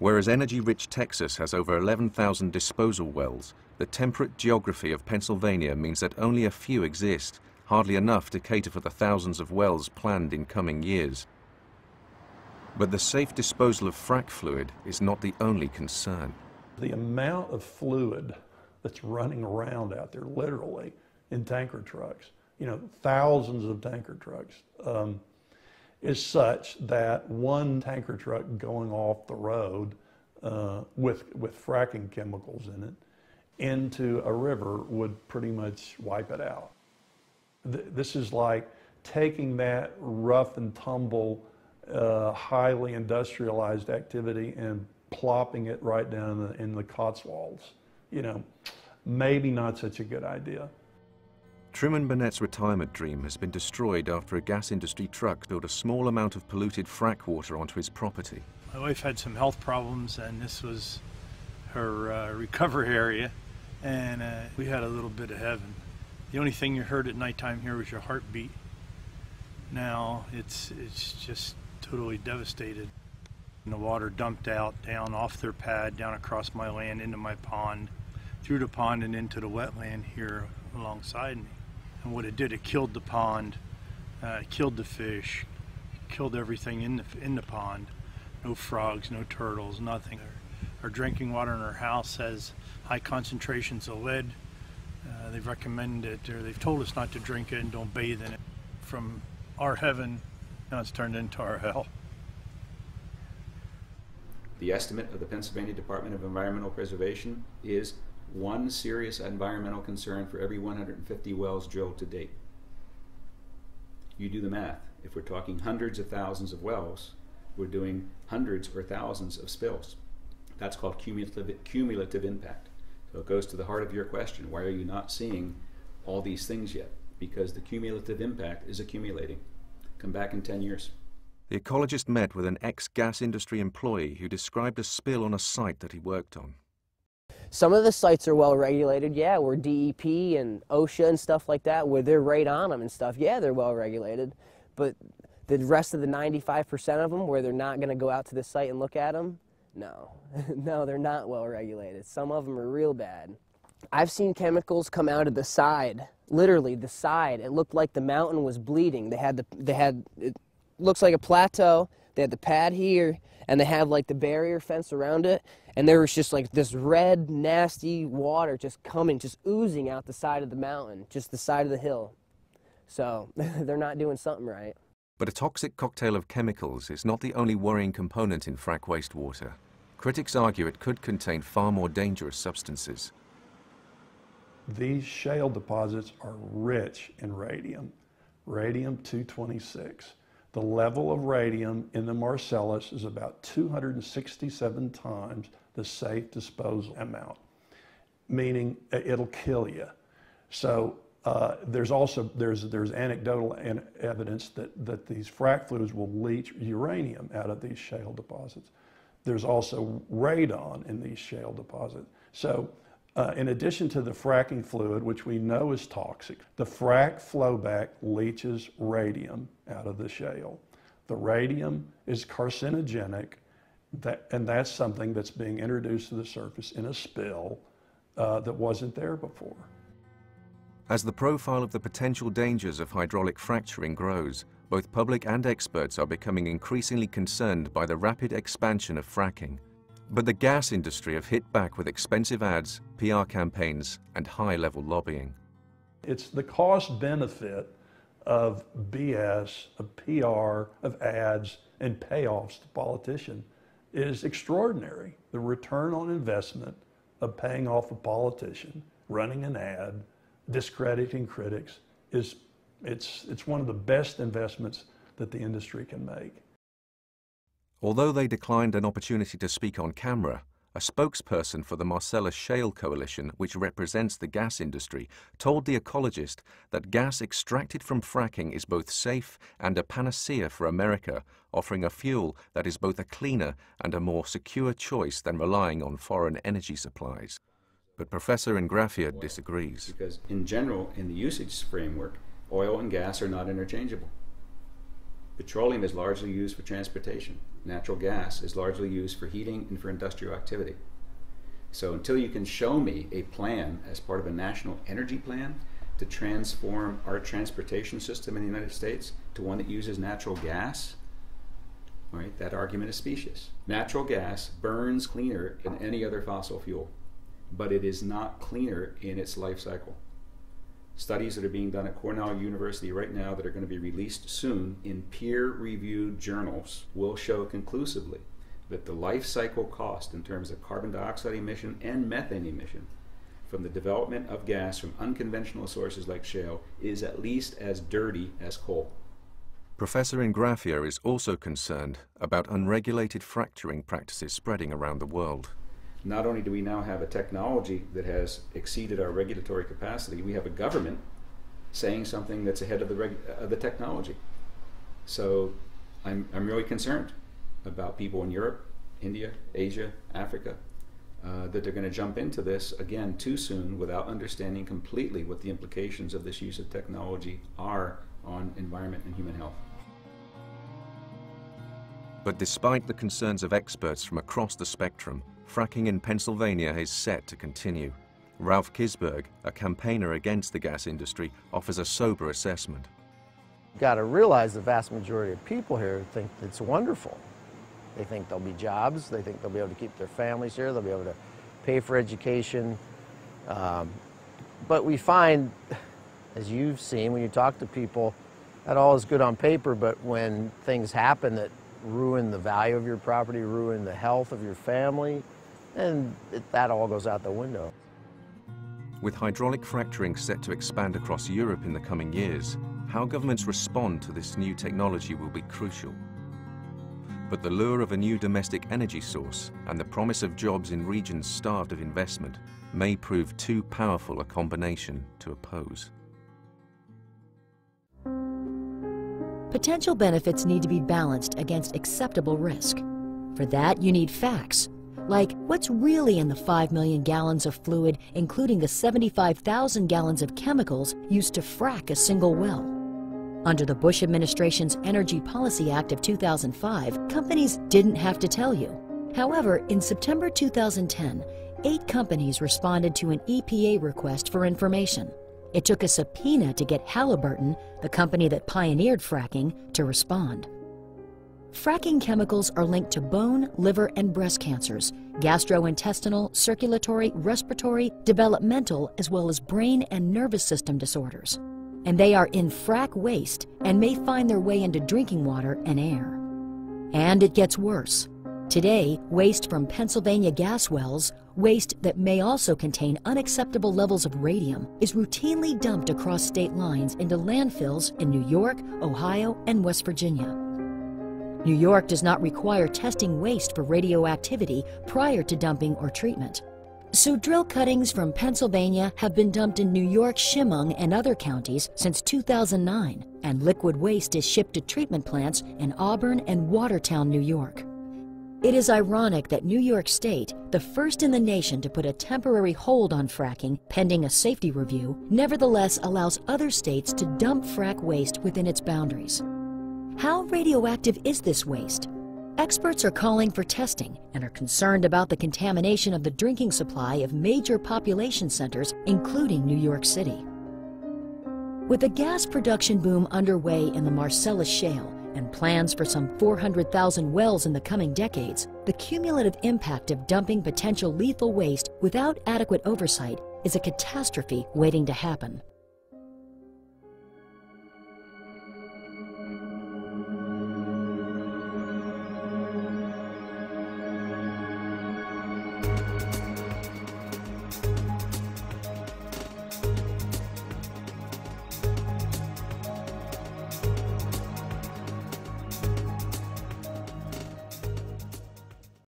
Whereas energy-rich Texas has over 11,000 disposal wells, the temperate geography of Pennsylvania means that only a few exist, hardly enough to cater for the thousands of wells planned in coming years. But the safe disposal of frac fluid is not the only concern. The amount of fluid that's running around out there, literally, in tanker trucks, thousands of tanker trucks, is such that one tanker truck going off the road with fracking chemicals in it into a river would pretty much wipe it out. This is like taking that rough and tumble, highly industrialized activity and plopping it right down in the Cotswolds. Maybe not such a good idea. Truman Burnett's retirement dream has been destroyed after a gas industry truck spilled a small amount of polluted frac water onto his property. My wife had some health problems, and this was her recovery area, and we had a little bit of heaven. The only thing you heard at nighttime here was your heartbeat. Now it's just totally devastated. And the water dumped out, down off their pad, down across my land, into my pond, through the pond and into the wetland here alongside me. And what it did, it killed the pond, killed the fish, killed everything in the pond. No frogs, no turtles, nothing. Our drinking water in our house has high concentrations of lead. They've recommended it, or they've told us not to drink it and don't bathe in it. From our heaven, now it's turned into our hell. The estimate of the Pennsylvania Department of Environmental Preservation is one serious environmental concern for every 150 wells drilled to date. You do the math. If we're talking hundreds of thousands of wells, we're doing hundreds or thousands of spills. That's called cumulative impact. So it goes to the heart of your question. Why are you not seeing all these things yet? Because the cumulative impact is accumulating. Come back in 10 years. The ecologist met with an ex-gas industry employee who described a spill on a site that he worked on. Some of the sites are well regulated, yeah, where DEP and OSHA and stuff like that, where they're right on them and stuff, yeah, they're well regulated. But the rest of the 95% of them, where they're not going to go out to the site and look at them, no. No, they're not well regulated. Some of them are real bad. I've seen chemicals come out of the side, literally the side. It looked like the mountain was bleeding. It looks like a plateau. They had the pad here, and they have like the barrier fence around it, and there was just like this red, nasty water just coming, just oozing out the side of the mountain, just the side of the hill. So they're not doing something right. But a toxic cocktail of chemicals is not the only worrying component in frac wastewater. Critics argue it could contain far more dangerous substances. These shale deposits are rich in radium, radium-226. The level of radium in the Marcellus is about 267 times the safe disposal amount, meaning it'll kill you. So there's anecdotal evidence that these frac fluids will leach uranium out of these shale deposits. There's also radon in these shale deposits. So in addition to the fracking fluid, which we know is toxic, the frac flowback leaches radium out of the shale. The radium is carcinogenic, and that's something that's being introduced to the surface in a spill that wasn't there before. As the profile of the potential dangers of hydraulic fracturing grows, both public and experts are becoming increasingly concerned by the rapid expansion of fracking. But the gas industry have hit back with expensive ads, PR campaigns, and high-level lobbying. It's the cost-benefit of BS, of PR, of ads, and payoffs to politicians is extraordinary. The return on investment of paying off a politician, running an ad, discrediting critics, it's one of the best investments that the industry can make. Although they declined an opportunity to speak on camera, a spokesperson for the Marcellus Shale Coalition, which represents the gas industry, told The Ecologist that gas extracted from fracking is both safe and a panacea for America, offering a fuel that is both a cleaner and a more secure choice than relying on foreign energy supplies. But Professor Ingrafia disagrees. Because in general, in the usage framework, oil and gas are not interchangeable. Petroleum is largely used for transportation. Natural gas is largely used for heating and for industrial activity. So until you can show me a plan as part of a national energy plan to transform our transportation system in the United States to one that uses natural gas, right, that argument is specious. Natural gas burns cleaner than any other fossil fuel, but it is not cleaner in its life cycle. Studies that are being done at Cornell University right now that are going to be released soon in peer-reviewed journals will show conclusively that the life cycle cost in terms of carbon dioxide emission and methane emission from the development of gas from unconventional sources like shale is at least as dirty as coal. Professor Ingrafia is also concerned about unregulated fracturing practices spreading around the world. Not only do we now have a technology that has exceeded our regulatory capacity, we have a government saying something that's ahead of the technology. So I'm really concerned about people in Europe, India, Asia, Africa, that they're going to jump into this again too soon without understanding completely what the implications of this use of technology are on environment and human health. But despite the concerns of experts from across the spectrum, fracking in Pennsylvania is set to continue. Ralph Kisberg, a campaigner against the gas industry, offers a sober assessment. You've got to realize the vast majority of people here think it's wonderful. They think there'll be jobs, they think they'll be able to keep their families here, they'll be able to pay for education. But we find, as you've seen when you talk to people, that all is good on paper, but when things happen that ruin the value of your property, ruin the health of your family, and that all goes out the window. With hydraulic fracturing set to expand across Europe in the coming years, how governments respond to this new technology will be crucial. But the lure of a new domestic energy source and the promise of jobs in regions starved of investment may prove too powerful a combination to oppose. Potential benefits need to be balanced against acceptable risk. For that, you need facts, like what's really in the 5 million gallons of fluid, including the 75,000 gallons of chemicals used to frack a single well. Under the Bush administration's Energy Policy Act of 2005, companies didn't have to tell you. However, in September 2010, 8 companies responded to an EPA request for information. It took a subpoena to get Halliburton, the company that pioneered fracking, to respond. Fracking chemicals are linked to bone, liver, and breast cancers, gastrointestinal, circulatory, respiratory, developmental, as well as brain and nervous system disorders. And they are in frack waste and may find their way into drinking water and air. And it gets worse. Today, waste from Pennsylvania gas wells, waste that may also contain unacceptable levels of radium, is routinely dumped across state lines into landfills in New York, Ohio, and West Virginia. New York does not require testing waste for radioactivity prior to dumping or treatment. So drill cuttings from Pennsylvania have been dumped in New York, Chemung, and other counties since 2009, and liquid waste is shipped to treatment plants in Auburn and Watertown, New York. It is ironic that New York State, the first in the nation to put a temporary hold on fracking pending a safety review, nevertheless allows other states to dump frack waste within its boundaries. How radioactive is this waste? Experts are calling for testing and are concerned about the contamination of the drinking supply of major population centers, including New York City. With a gas production boom underway in the Marcellus Shale and plans for some 400,000 wells in the coming decades, the cumulative impact of dumping potential lethal waste without adequate oversight is a catastrophe waiting to happen.